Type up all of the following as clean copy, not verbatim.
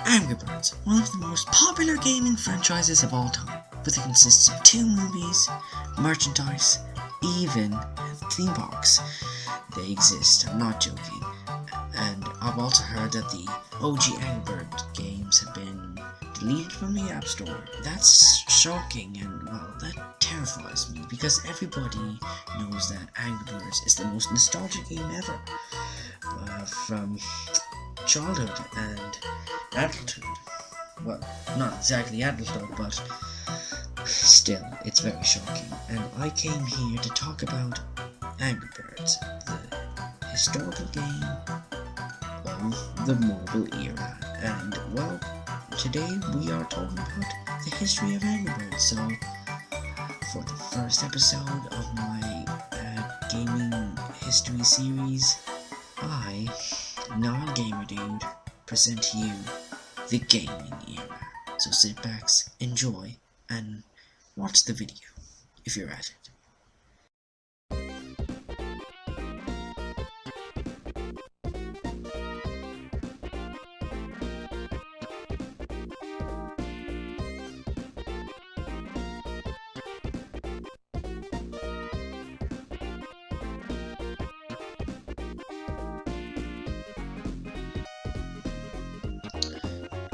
Angry Birds, one of the most popular gaming franchises of all time, but it consists of 2 movies, merchandise, even theme parks. They exist, I'm not joking. And I've also heard that the OG Angry Bird games have been deleted from the App Store. That's shocking, and well, that terrifies me because everybody knows that Angry Birds is the most nostalgic game ever. From childhood and adulthood. Well, not exactly adulthood, but still, it's very shocking. And I came here to talk about Angry Birds, the historical game of the mobile era. And well, today we are talking about the history of Angry Birds. So, for the first episode of my gaming history series, I, non-gamer dude, present to you the gaming era. So sit back, enjoy, and watch the video if you're at it.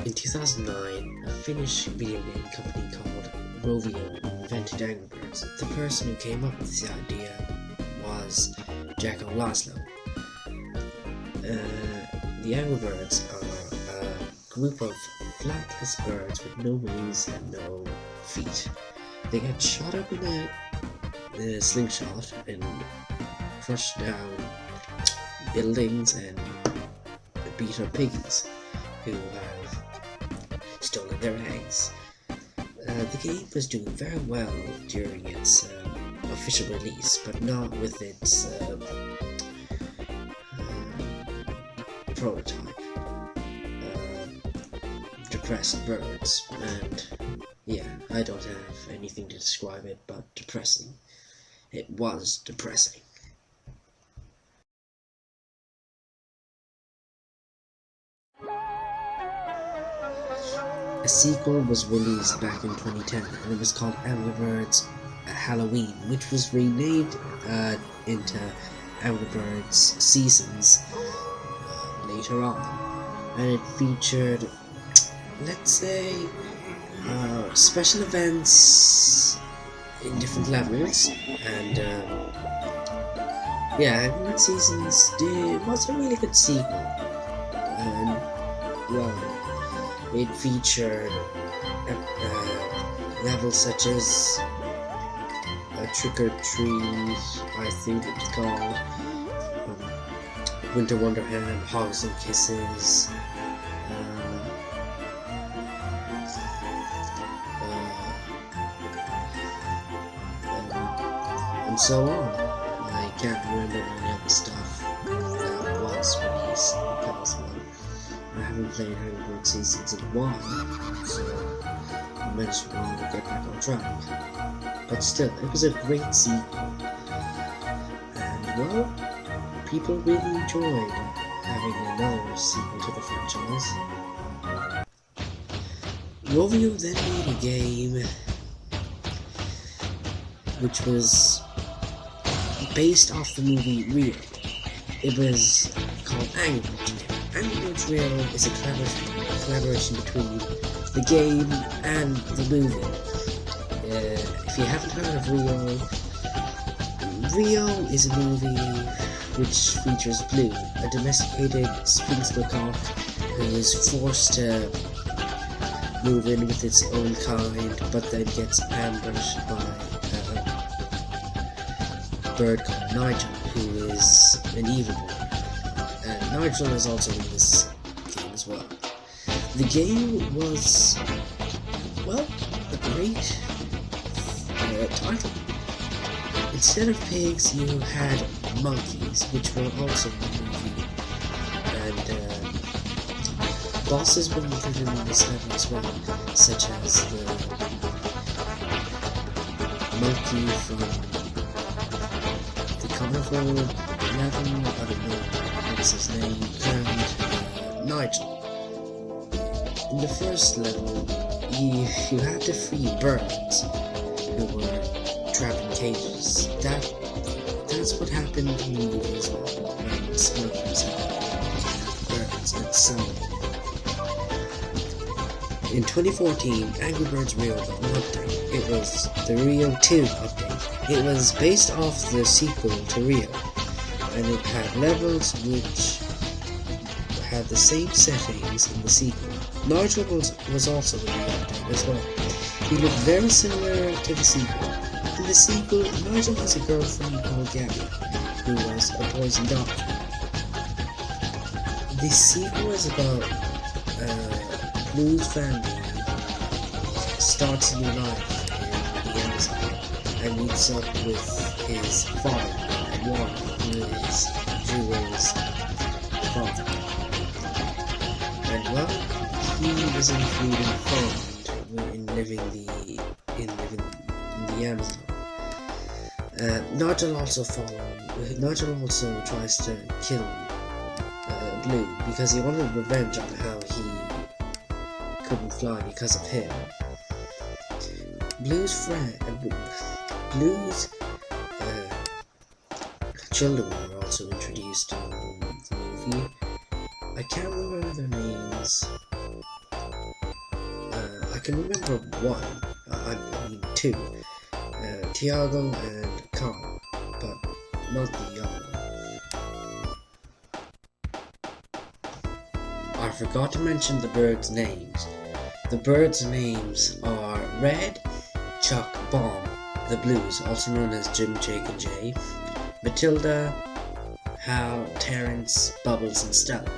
In 2009, a Finnish video game company called Rovio invented Angry Birds. The person who came up with this idea was Jacko Laszlo. The Angry Birds are a group of flightless birds with no wings and no feet. They get shot up in a slingshot and crush down buildings and beat up piggies who have stolen their eggs. The game was doing very well during its official release, but not with its prototype, Depressed Birds, and yeah, I don't have anything to describe it but depressing. It was depressing. A sequel was released back in 2010, and it was called Angry Birds Halloween, which was renamed into Angry Birds Seasons later on. And it featured, let's say, special events in different levels, and yeah, Angry Birds Seasons was a really good sequel, and well, it featured levels such as Trick or Treat, I think it was called, Winter Wonderland, Hugs and Kisses, and so on. I can't remember any other stuff that was released because, well, I haven't played Angry Birds Seasons in a while, so I might as well get back on track. But still, it was a great sequel, and well, people really enjoyed having another sequel to the franchise. Rovio then made a game which was based off the movie Rio. It was called Angry Birds Rio. Angry Birds Rio is a collaboration between the game and the movie. If you haven't heard of Rio is a movie which features Blue, a domesticated Sphinx macaque who is forced to move in with its own kind, but then gets ambushed by a bird called Nigel, who is an evil boy. And Nigel is also in this game as well. The game was, well, a great title. Instead of pigs, you had monkeys, which were also in the movie, and bosses were included in this level as well, such as the monkey from the carnival level, I don't know what's his name, and Nigel. In the first level, you had to free birds who were trapped in cages. That's what happened in the movie as well, when smugglers had birds and some. In 2014, Angry Birds Rio got an update. It was the Rio 2 update. It was based off the sequel to Rio, and it had levels which had the same settings in the sequel. Nigel was also in the update as well. He looked very similar to the sequel. In the sequel, Nigel has a girlfriend called Gabby, who was a poison doctor. The sequel is about Blue's family starts a new life in the Amazon and meets up with his father, Warren, who is Jewel's father. And well, he was including fun in living in the Amazon. Nigel also tries to kill Blue because he wanted revenge on how he couldn't fly because of him. Blue's children were also introduced in the movie. I can't remember their names. I can remember one. I mean two. Tiago and Carl, but not the other one. I forgot to mention the birds' names. The birds' names are Red, Chuck, Bomb, the Blues, also known as Jim, Jake, and Jay, Matilda, Hal, Terrence, Bubbles, and Stella.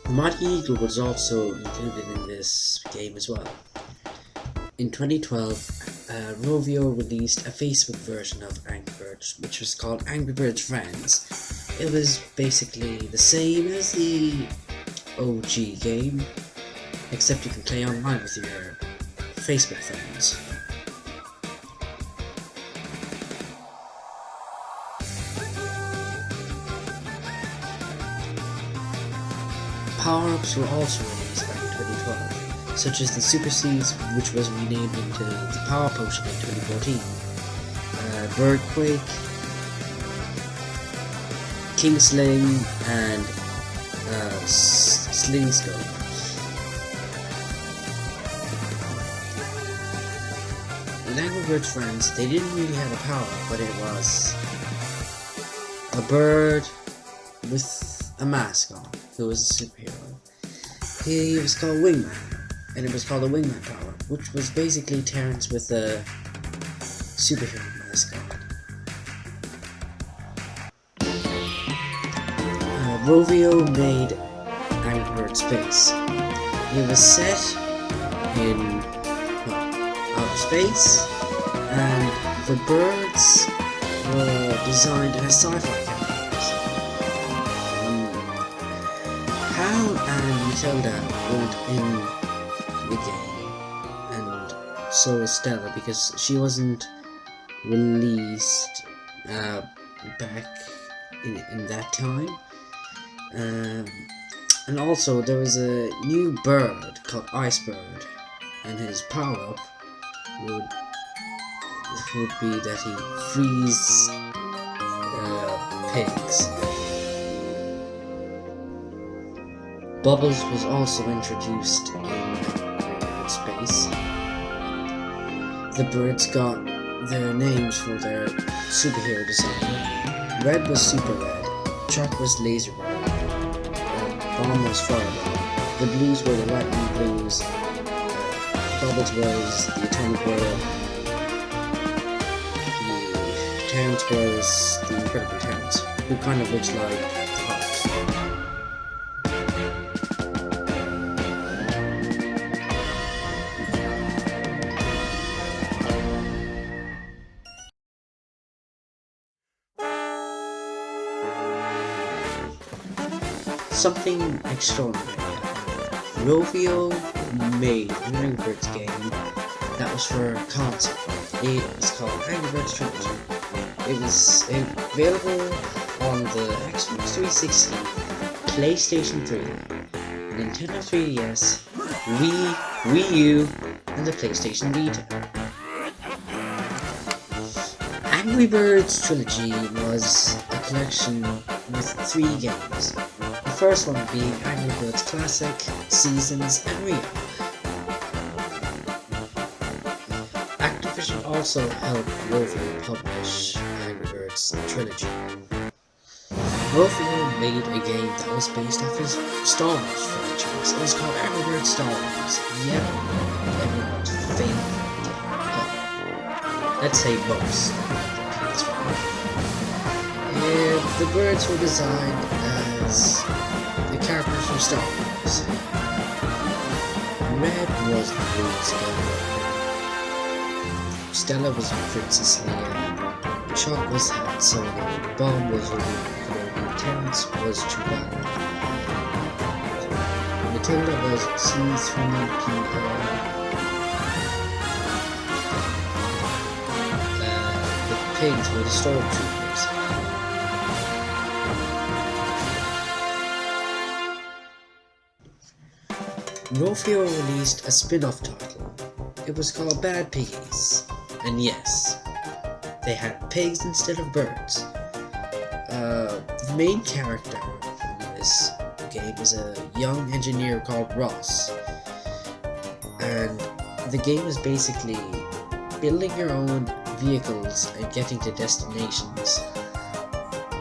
The Mighty Eagle was also included in this game as well. In 2012, Rovio released a Facebook version of Angry Birds, which was called Angry Birds Friends. It was basically the same as the OG game, except you can play online with your Facebook friends. Power-ups were also released back in 2012, such as the Super Seeds, which was renamed into the Power Potion in 2014, Birdquake, King Sling, and Sling Scope. In Angry Birds Friends, they didn't really have a power, but it was a bird with a mask on, who was a superhero. He was called Wingman, and it was called the Wingman power, which was basically Terrence with a superhero mask on. Rovio made Angry Birds Space. It was set in outer space, and the birds were designed in a sci-fi characters. Hal and Matilda weren't in the game, and so is Stella, because she wasn't released back in that time. And also there was a new bird called Icebird, and his power-up would be that he frees pigs. Bubbles was also introduced in space. The birds got their names for their superhero design. Red was Super Red, Chuck was Laser Red, Bomb was Fireball, the Blues were the Lightning Blues, Bubbles was the Atomic World, the Terrence was the Incredible Terrence, who kind of looks like the Hulk. something extraordinary happened. Rovio made an Angry Birds game that was for console. It was called Angry Birds Trilogy. It was available on the Xbox 360, PlayStation 3, Nintendo 3DS, Wii U, and the PlayStation Vita. Angry Birds Trilogy was a collection with 3 games. The first one being Angry Birds Classic, Seasons, and Rio. Activision also helped Rovio publish Angry Birds Trilogy. Rovio made a game that was based off his Star Wars franchise. It was called Angry Birds Star Wars. Yep, everyone's favorite game. Well, let's say most. And the birds were designed as the characters from Star Wars. Red was Luke Skywalker. Stella was Princess Leia. Chuck was Han Solo. Bomb was Obi-Wan. Terrence was Chewbacca. Matilda was C-3PO. The pigs were the Stormtroopers. Rovio released a spin-off title. It was called Bad Piggies. And yes, they had pigs instead of birds. The main character in this game is a young engineer called Ross. And the game is basically building your own vehicles and getting to destinations.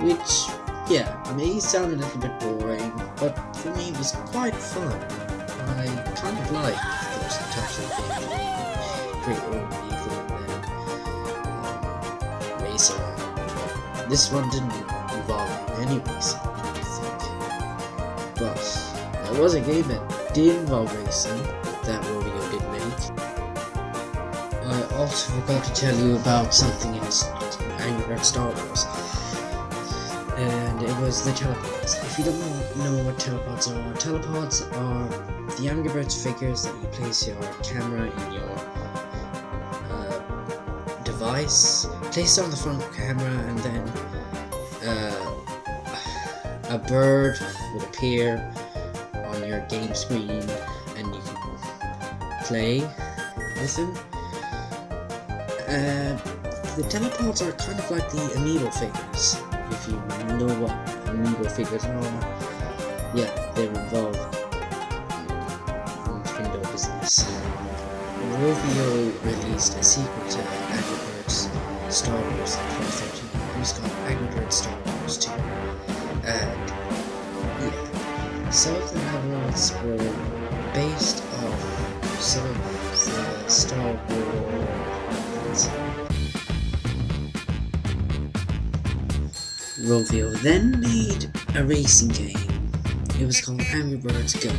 Which, yeah, may sound a little bit boring, but for me it was quite fun. I kind of like those types of games where you create your own vehicle and then race around. This one didn't involve any racing, I think. But there was a game that did involve racing that Rovio did make. I also forgot to tell you about something in Angry Birds Star Wars. And it was the telepods. If you don't know what telepods are the Angry Birds figures that you place your camera in your device, place it on the front camera, and then a bird would appear on your game screen and you can play with them. The telepods are kind of like the Amiibo figures. If you know what Amiibo figures are, yeah, they're involved in Nintendo business. Rovio released a sequel to Angry Birds Star Wars in 2013. It was called Angry Birds Star Wars 2. And yeah, some of the levels were based off some of the Star Wars. Rovio then made a racing game. It was called Angry Birds Go.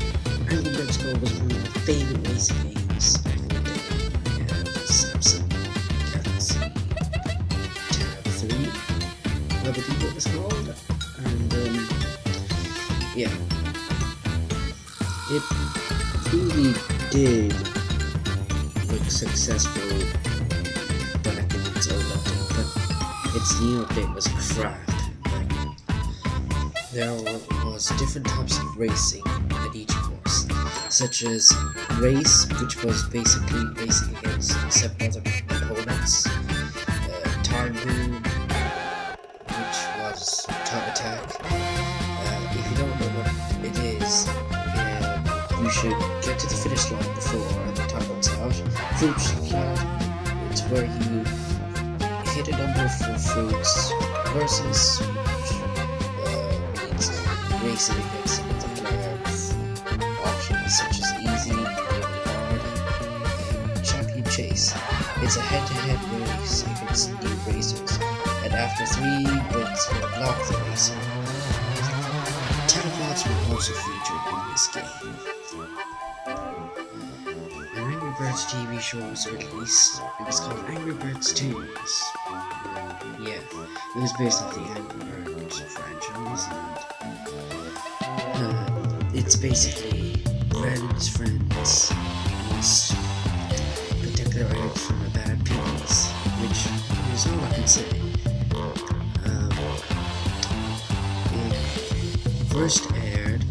Angry Birds Go was one of my favorite racing games back in the day. I had the Samsung Galaxy Tab 3, I believe it was called. And yeah, it really did look successful back in its old update, but its new update was crap. There was different types of racing at each course, such as race, which was basically racing against 7 other opponents, time boom, which was time attack. If you don't know what it is, you should get to the finish line before the time runs out. Fruit Slide, it's where you hit a number of fruits versus racing against another player with options such as easy, hard, and champion chase. It's a head-to-head race against new racers, and after 3 wins you unlock the racer. Telepods were also featured in this game. An Angry Birds TV show was released. It was called Angry Birds Tunes. Yeah, it was based off the Angry Birds franchise, and It's basically Red and his friends must protect their eggs from the bad piggies, which is all I can say. It first aired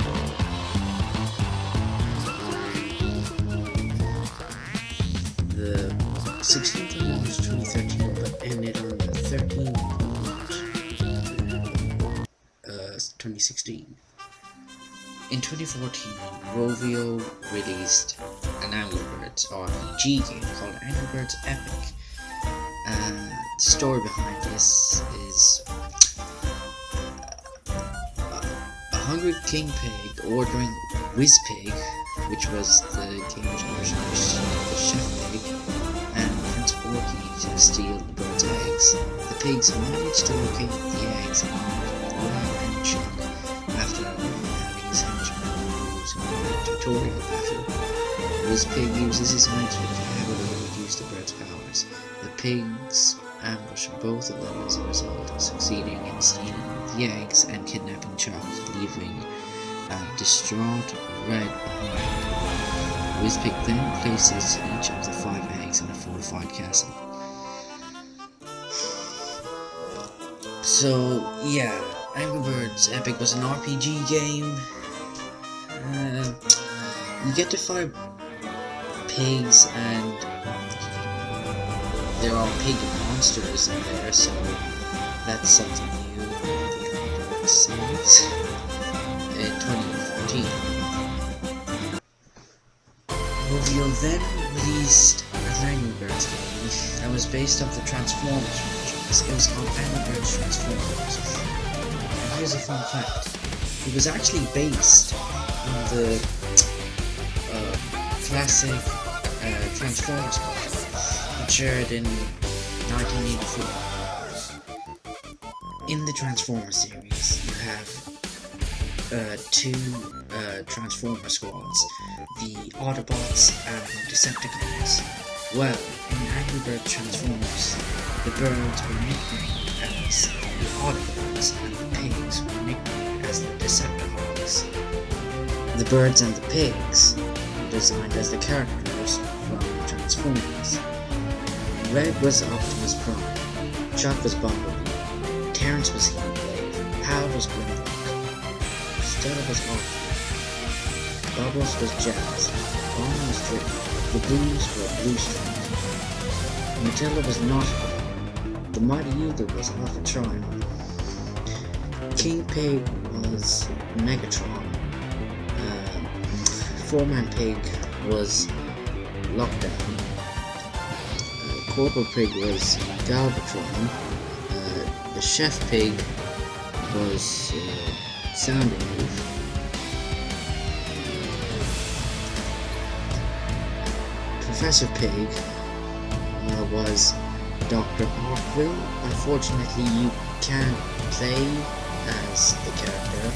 the 16th of March 2013, but ended on the 13th of March 2016. In 2014, Rovio released an Angry Birds RPG game called Angry Birds Epic. The story behind this is a hungry king pig ordering Whizpig, which was the game's version of the chef pig, and Prince Porky to steal the bird's eggs. The pigs manage to locate the eggs and and Chuck after having his henchman lose a tutorial battle. Whizpig uses his magic vocabulary to reduce the bird's powers. The pigs ambush both of them as a result of succeeding in stealing the eggs and kidnapping Chuck, leaving a distraught Red behind. Whizpig then places each of the 5 eggs in a fortified castle. So, yeah, Angry Birds Epic was an RPG game. You get to fight pigs, and there are pig monsters in there, so that's something new in the Angry Birds series in 2014. Rovio then released an Angry Birds game that was based off the Transformers franchise. It was called Angry Birds Transformers. And here's a fun fact. It was actually based on the classic Transformers comic, which aired in 1984. In the Transformers series, you have 2 Transformer squads, the Autobots and Decepticons. Well, in Angry Birds Transformers, the birds were nicknamed as the Autobots and the pigs were nicknamed as the Decepticons. The birds and the pigs were designed as the characters from Transformers. Red was Optimus Prime, Chuck was Bumblebee, Terrence was Heatblade, Hal was Grimlock, Stella was Arthur, Bubbles was Jazz, Bomb was Drake, the Blues were Blue Streak, Nutella was Nautical, the Mighty Eagle was Alpha Trion, King Pig was Megatron, Four-Man Pig was Lockdown, Corporal Pig was Galvatron, the Chef Pig was Sounding Move, Professor Pig was Dr. Arkville. Unfortunately, you can't play as the character,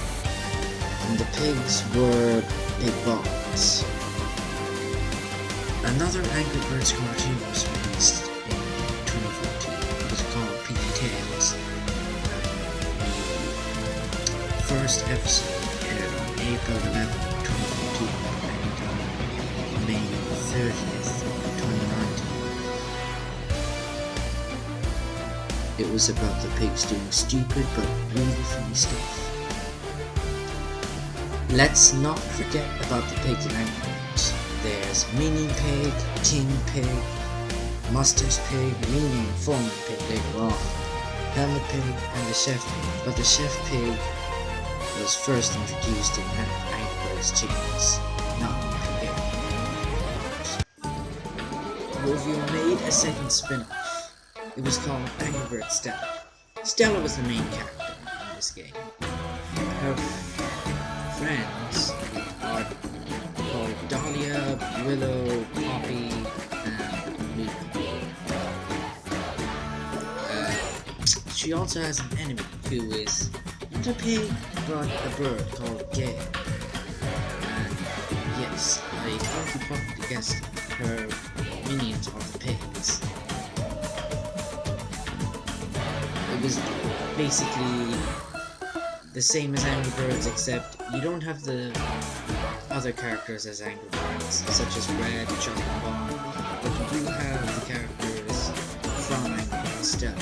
and the pigs were Big Box. Another Angry Birds cartoon was released in 2014. It was called Pinky Tales. The first episode aired on April 11th, 2014, and on May 30th, 2019. It was about the pigs doing stupid but really funny stuff. Let's not forget about the pigs in Angry Birds. There's Mini Pig, King Pig, Mustache Pig, Mini and Foreman Pig later on, Helmet Pig, and the Chef Pig. But the Chef Pig was first introduced in Angry Birds Chickens, not in Pig. Rovio made a second spin-off. It was called Angry Birds Stella. Stella was the main character in this game. Her friends are called Dahlia, Willow, Poppy, and Luna. She also has an enemy who is not a pig but a bird called Gale. And yes, they can't be popped against her minions are the pigs. It was basically the same as Angry Birds, except you don't have the other characters as Angry Birds, such as Red, Chuck, and Bomb, but you do have the characters from Angry Birds Stella.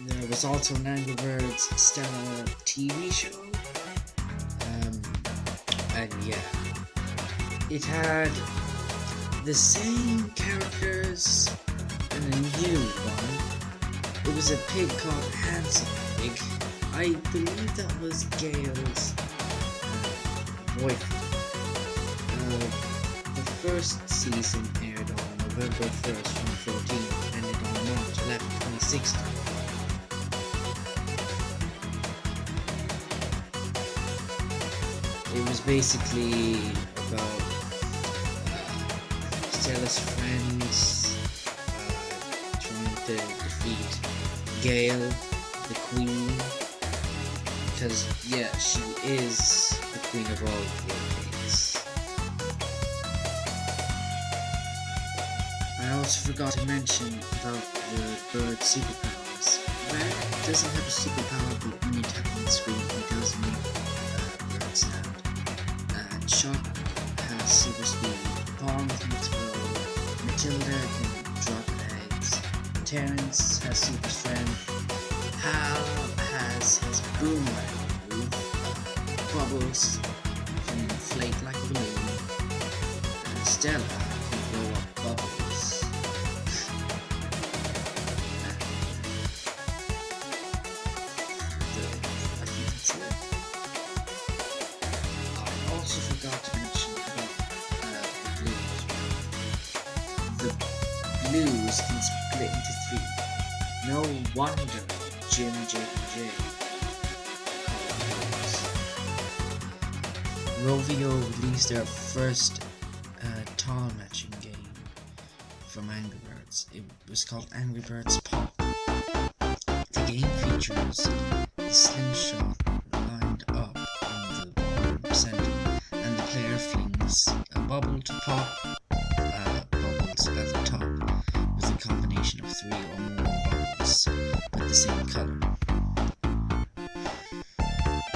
There was also an Angry Birds Stella TV show, and yeah, it had the same characters and a new one. It was a pig called Handsome Pig. I believe that was Gail's boyfriend. The first season aired on November 1st, 2014, and ended on March 11, 2016. It was basically about Stella's friends trying to defeat Gail, the queen, because yeah, she is the queen of all video games. I also forgot to mention about the bird's superpowers. Red doesn't have a superpower, but when you tap on the screen, he does make bird sound. Chuck has super speed, Bomb can explode, Matilda can drop eggs, Terrence has super strength, Hal has his boomerang move, Bubbles can inflate like a balloon, and Stella can blow up bubbles. I think that's it. I also forgot to mention about the blues can split into three. No wonder Jim, Jake, and Jay call it blues. Rovio released their first tall matching game from Angry Birds. It was called Angry Birds Pop. The game features the slingshot lined up in the bottom center, and the player flings a bubble to pop bubbles at the top with a combination of 3 or more bubbles with the same color.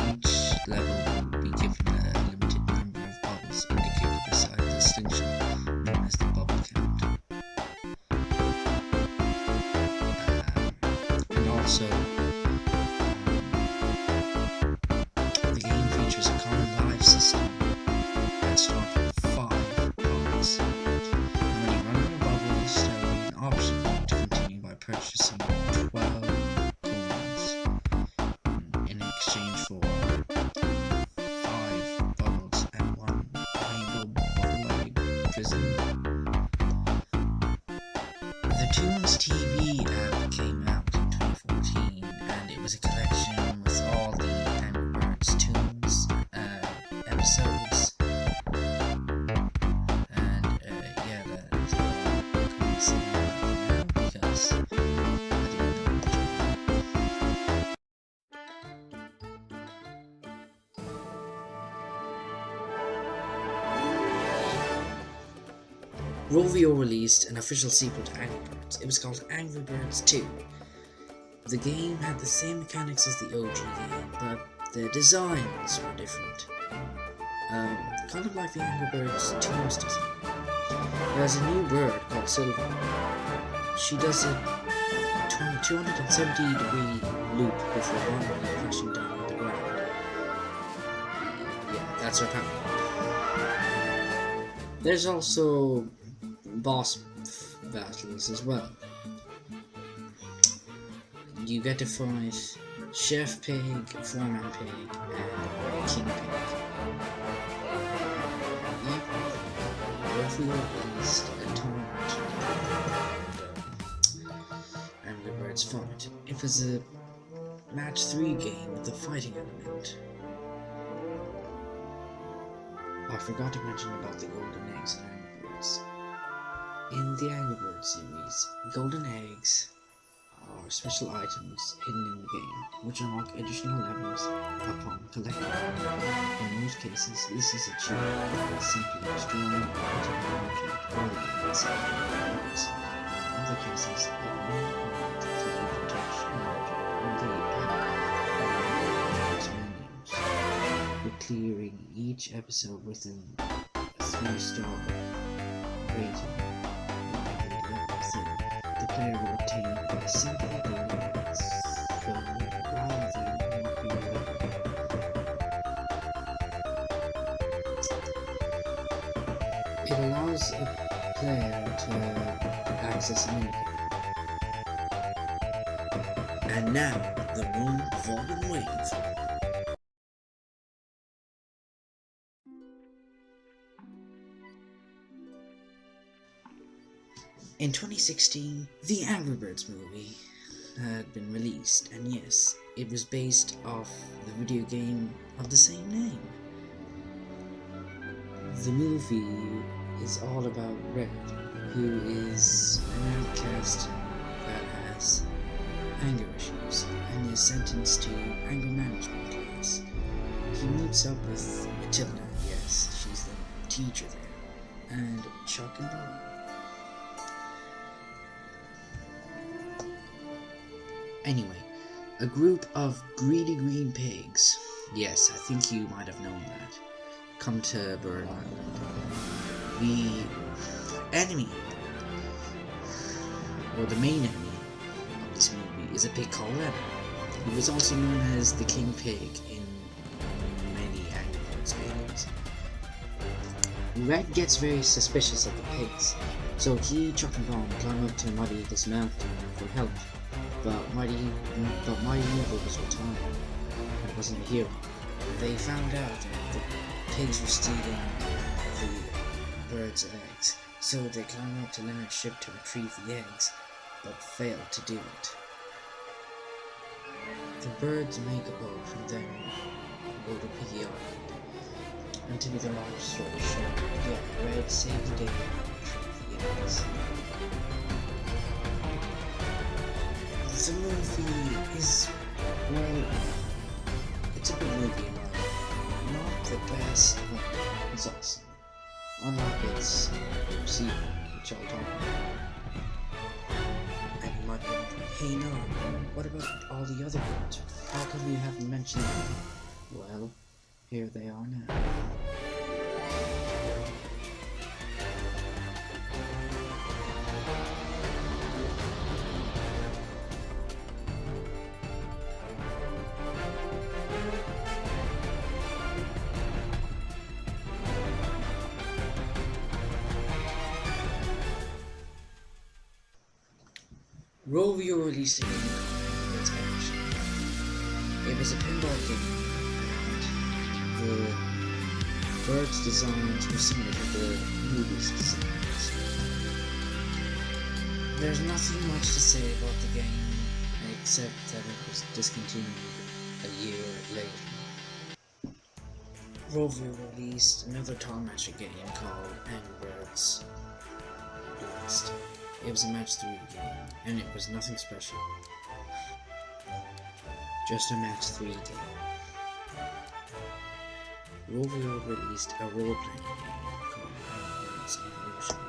Each level will be given a limited number of bubbles indicated beside the slingshot, known as the bubble count. And also, the game features a common life system that starts with 5 bubbles. And when you run out of bubbles, there will be an option to continue by purchasing 12 coins in exchange for 5 bubbles and 1 rainbow bubble-like prism. The Toons TV app came out in 2014, and it was a collection with all the Angry Birds Toons episodes. And yeah, that is all I'm going to say about it now, because I didn't know much about it. Rovio released an official sequel to Angry Birds. It was called Angry Birds 2. The game had the same mechanics as the OG game, but the designs were different. Kind of like the Angry Birds Toons design. There's a new bird called Silver. She does a 270-degree loop before randomly crashing down on the ground. Yeah, that's her power. There's also boss battles as well. You get to fight Chef Pig, Foreman Pig, and King Pig. Rovio released a tournament and Angry Birds Fight. It was a match 3 game with a fighting element. I forgot to mention about the golden eggs in Angry Birds. In the Angry Birds series, golden eggs are special items hidden in the game, which unlock additional levels upon collecting them. In most cases, this is achieved by simply destroying item object or inside items. In other cases, it may unlock through touch an object or the menus, with clearing each episode within a 3-star rating. The player will obtain by simply doing so rather than being It allows a player to access a minigame. And now, the room we've all been waiting for. In 2016, the Angry Birds movie had been released, and yes, it was based off the video game of the same name. The movie is all about Red, who is an outcast that has anger issues and is sentenced to anger management class. He meets up with Matilda, yes, she's the teacher there, and Chuck and Bob. Anyway, a group of greedy green pigs, yes, I think you might have known that, come to Bird Island. The enemy, or the main enemy of this movie, is a pig called Red. He was also known as the King Pig in many Angry Birds games. Red gets very suspicious of the pigs, so he, Chuck and Bomb climb up to Muddy this mountain for help. But Mighty Moogle was retired and wasn't a hero. They found out that the pigs were stealing the birds' eggs, so they climbed up to Leonard's ship to retrieve the eggs, but failed to do it. The birds make a boat and then go to Piggy Island. And to be the long story short, yeah, Red saved the day and retrieved the eggs. The movie is, well, it's a good movie, but not the best, but it's awesome. Unlike its sequel, which I'll talk about. And you might be wondering, hey no, what about all the other birds? How come you haven't mentioned them? Well, here they are now. Rovio released a game called Birds Action. It was a pinball game, and the birds' designs were similar to the movie's designs. There's nothing much to say about the game, except that it was discontinued a year later. Rovio released another Tom Matcher game called Angry Birds Blast. It was a match 3 game, and it was nothing special. Just a match 3 game. Rovio released a role-playing game called Angry Birds Evolution.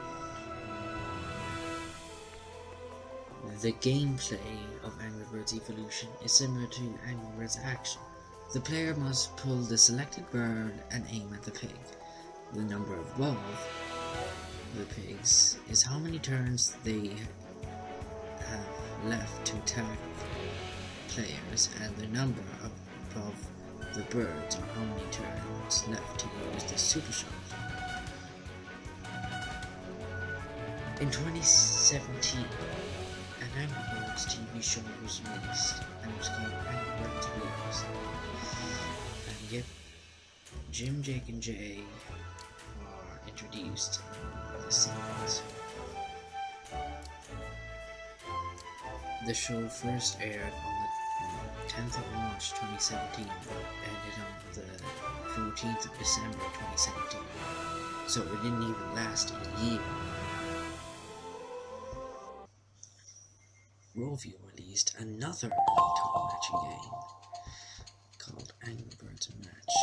The gameplay of Angry Birds Evolution is similar to Angry Birds Action. The player must pull the selected bird and aim at the pig. The number above the pigs is how many turns they have left to attack players, and the number above the birds are how many turns left to use the super shot. In 2017, an Angry Birds TV show was released, and it was called Angry Birds Wheels. And yet, Jim, Jake, and Jay are introduced in the series. The show first aired on the 10th of March 2017, but ended on the 14th of December 2017, so it didn't even last a year. Rovio released released another toy matching game called Angry Birds Match.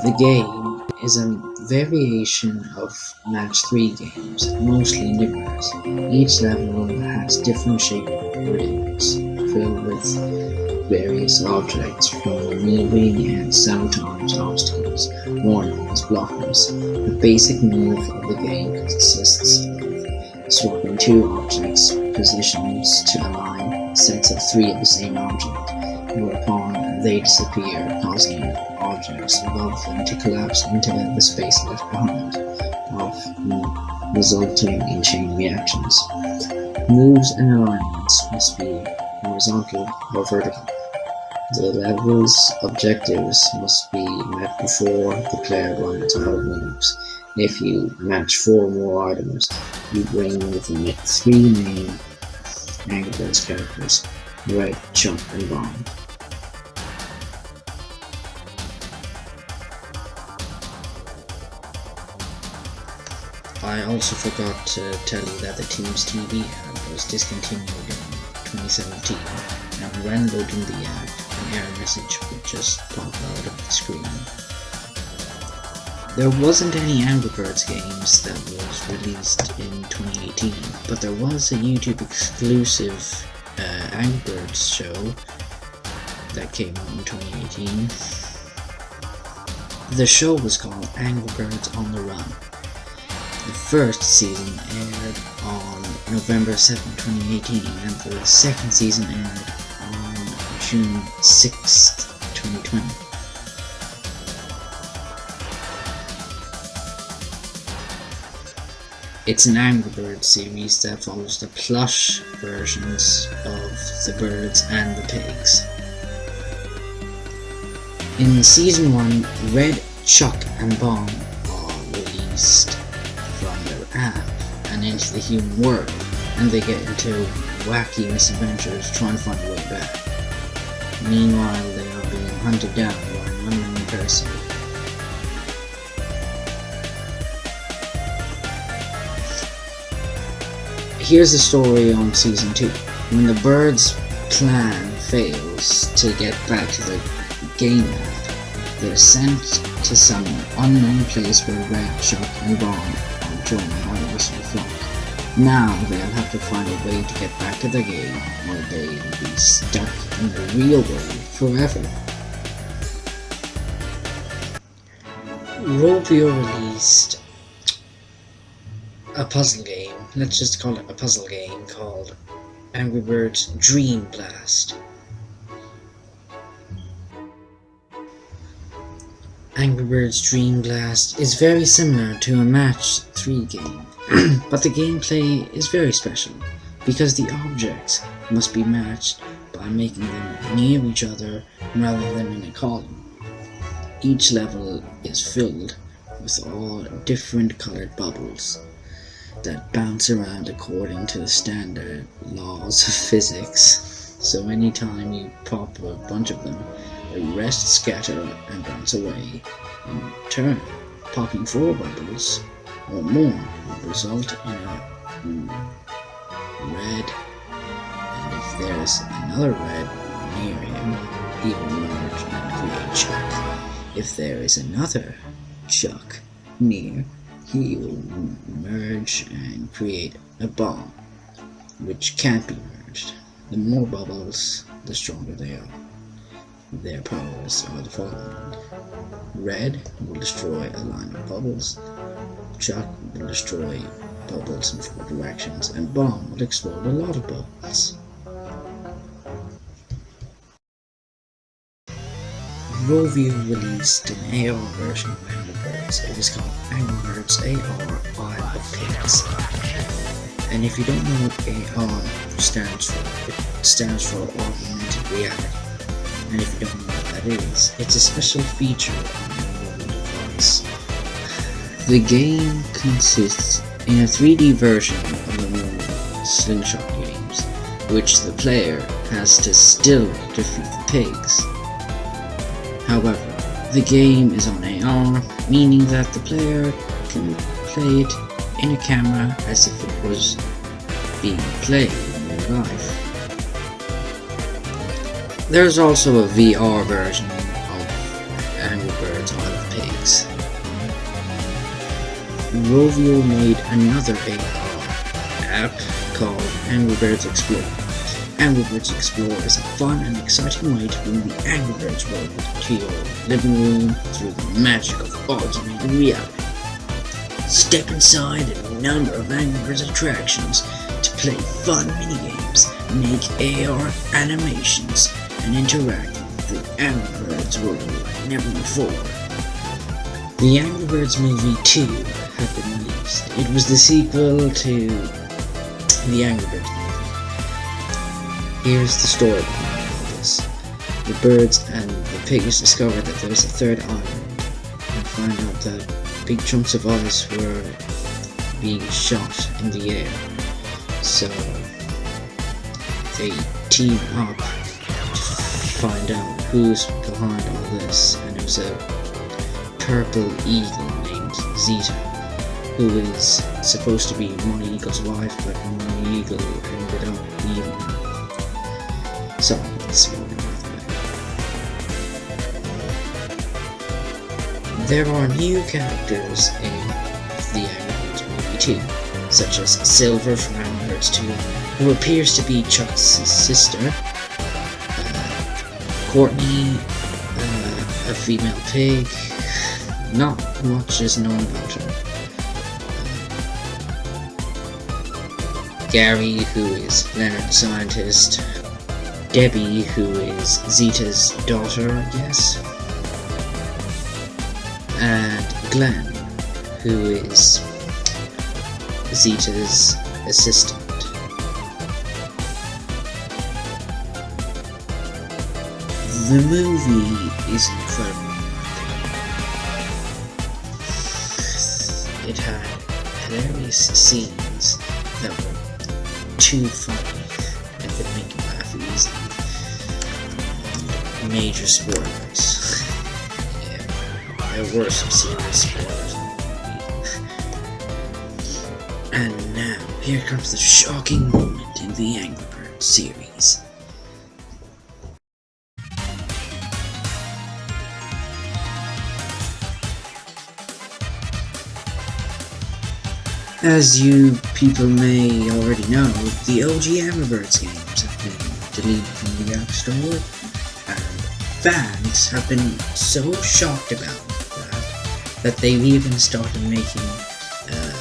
The game is a variation of Match 3 games, mostly nibblers. Each level has different shaped rings filled with various objects from moving and sometimes obstacles, more known as blockers. The basic move of the game consists of swapping two objects' positions to align sets of three of the same object, whereupon they disappear, causing objects above them to collapse into the space left behind, resulting in chain reactions. Moves and alignments must be horizontal or vertical. The level's objectives must be met before the player runs out of moves. If you match 4 more items, you bring with them 3 main Angry Birds characters: Red, Chuck, and Bomb. I also forgot to tell you that the Teams TV app was discontinued in 2017, and when loading the app, an error message would just pop out of the screen. There wasn't any Angry Birds games that was released in 2018, but there was a YouTube exclusive Angry Birds show that came out in 2018. The show was called Angry Birds on the Run. The first season aired on November 7, 2018, and the second season aired on June 6, 2020. It's an Angry Birds series that follows the plush versions of the birds and the pigs. In Season 1, Red, Chuck, and Bomb are released from their app and into the human world, and they get into wacky misadventures trying to find a way back. Meanwhile, they are being hunted down by an unknown person. Here's the story on Season 2. When the birds' plan fails to get back to the game app, they're sent to some unknown place where Red, Chuck, and Bomb are joined by the rest of the flock. Now they'll have to find a way to get back to the game, or they'll be stuck in the real world forever. Rovio released a puzzle game, let's just call it a puzzle game, called Angry Birds Dream Blast. Angry Birds Dream Blast is very similar to a Match 3 game, but the gameplay is very special, because the objects must be matched by making them near each other rather than in a column. Each level is filled with all different colored bubbles that bounce around according to the standard laws of physics. So anytime you pop a bunch of them, they rest, scatter, and bounce away. In turn, popping 4 bubbles or more will result in a red, and if there's another red near him, he will merge and create Chuck. If there is another Chuck near, he will merge and create a bomb, which can't be merged. The more bubbles, the stronger they are. Their powers are the following. Red will destroy a line of bubbles, Chuck will destroy bubbles in 4 directions, and Bomb will explode a lot of bubbles. Rovio released an AR version of Angry Birds. It was called Angry Birds AR Isle of Pigs. And if you don't know what AR stands for, it stands for Augmented Reality. And if you don't know what that is, it's a special feature on your mobile device. The game consists in a 3D version of the normal slingshot games, which the player has to still defeat the pigs. However, the game is on AR, meaning that the player can play it in a camera as if it was being played in real life. There's also a VR version of Angry Birds Isle of Pigs. Rovio made another AR app called Angry Birds Explore. Angry Birds Explore is a fun and exciting way to bring the Angry Birds world to your living room through the magic of augmented reality. Step inside a number of Angry Birds attractions to play fun minigames, make AR animations, and interact with the Angry Birds world like never before. The Angry Birds Movie 2 had been released. It was the sequel to the Angry Birds movie. Here's the story behind all this. The birds and the pigs discover that there's a third island and find out that big chunks of ice were being shot in the air. So they team up to find out who's behind all this, and it was a purple eagle named Zeta, who is supposed to be Monty Eagle's wife, but Monty Eagle ended up leaving her. So, spoiler there are new characters in the Angry Birds Movie 2, such as Silver from Angry Birds 2, who appears to be Chuck's sister, Courtney, a female pig. Not much is known about her. Gary, who is Leonard the Scientist. Debbie, who is Zeta's daughter, I guess. And Glenn, who is Zeta's assistant. The movie is incredible. It had hilarious scenes that were too funny and could make you laugh easily. Major spoilers. Yeah, there were some serious spoilers in the movie. And now, here comes the shocking moment in the Angry Birds series. As you people may already know, the OG Angry Birds games have been deleted from the App Store, and fans have been so shocked about that they've even started making a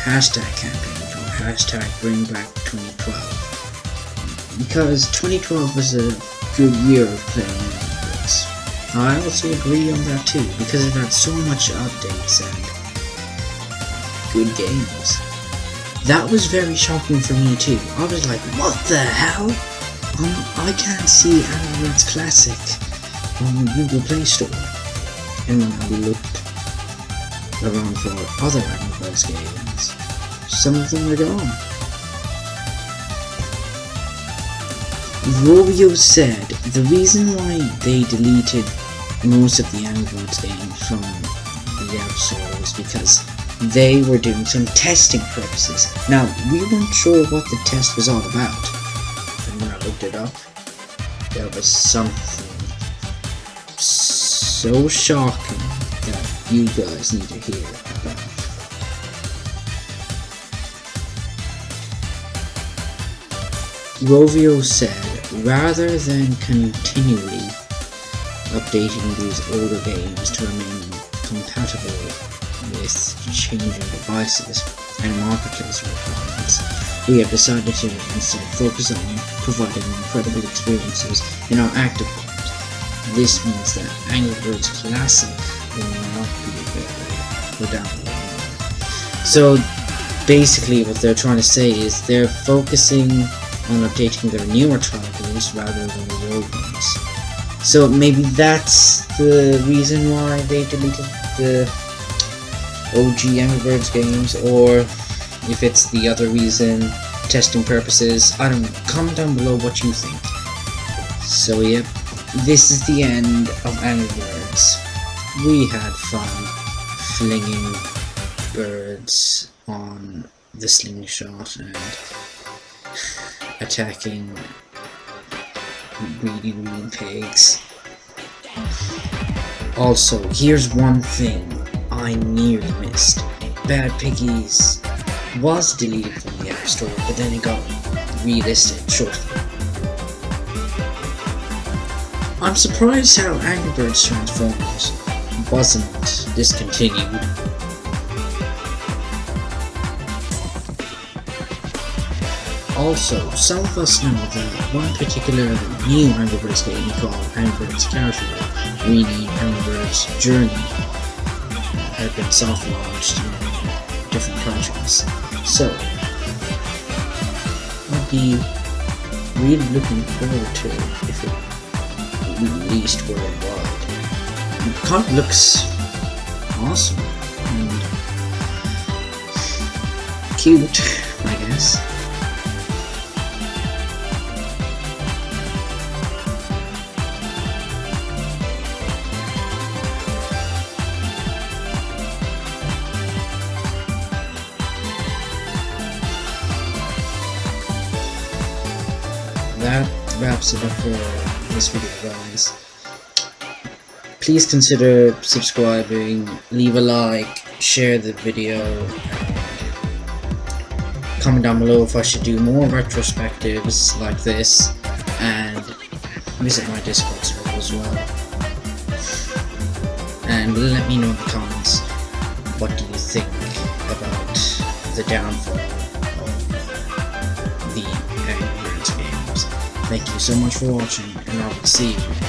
hashtag campaign called hashtag #BringBack2012, because 2012 was a good year of playing Angry Birds. I also agree on that too, because it had so much updates and good games. That was very shocking for me too. I was like, what the hell? I can't see Angry Birds Classic on the Google Play Store. And when I looked around for other Angry Birds games, some of them were gone. Rovio said the reason why they deleted most of the Angry Birds games from the App Store was because they were doing some testing purposes. Now, we weren't sure what the test was all about, and when I looked it up, there was something so shocking that you guys need to hear about. Rovio said, rather than continually updating these older games to remain compatible with changing devices and marketplace requirements, we have decided to instead focus on providing incredible experiences in our active games. This means that Angry Birds Classic will not be available for download. So basically what they're trying to say is they're focusing on updating their newer titles rather than the old ones. So maybe that's the reason why they deleted the OG Angry Birds games, or if it's the other reason, testing purposes. I don't know. Comment down below what you think. So yep, this is the end of Angry Birds. We had fun flinging birds on the slingshot and attacking greedy green pigs. Also, here's one thing I nearly missed. Bad Piggies was deleted from the App Store, but then it got relisted shortly. I'm surprised how Angry Birds Transformers wasn't discontinued. Also, some of us know that one particular new Angry Birds game called Angry Birds Casual, renamed Angry Birds Journey, had been soft launched in different countries. So, I'd be really looking forward to it if it released worldwide. It kind of looks awesome and cute, I guess. That wraps it up for this video, guys. Please consider subscribing, leave a like, share the video, comment down below if I should do more retrospectives like this, and visit my Discord server as well. And let me know in the comments, what do you think about the downfall of the Angry Birds games. Thank you so much for watching, and I will see you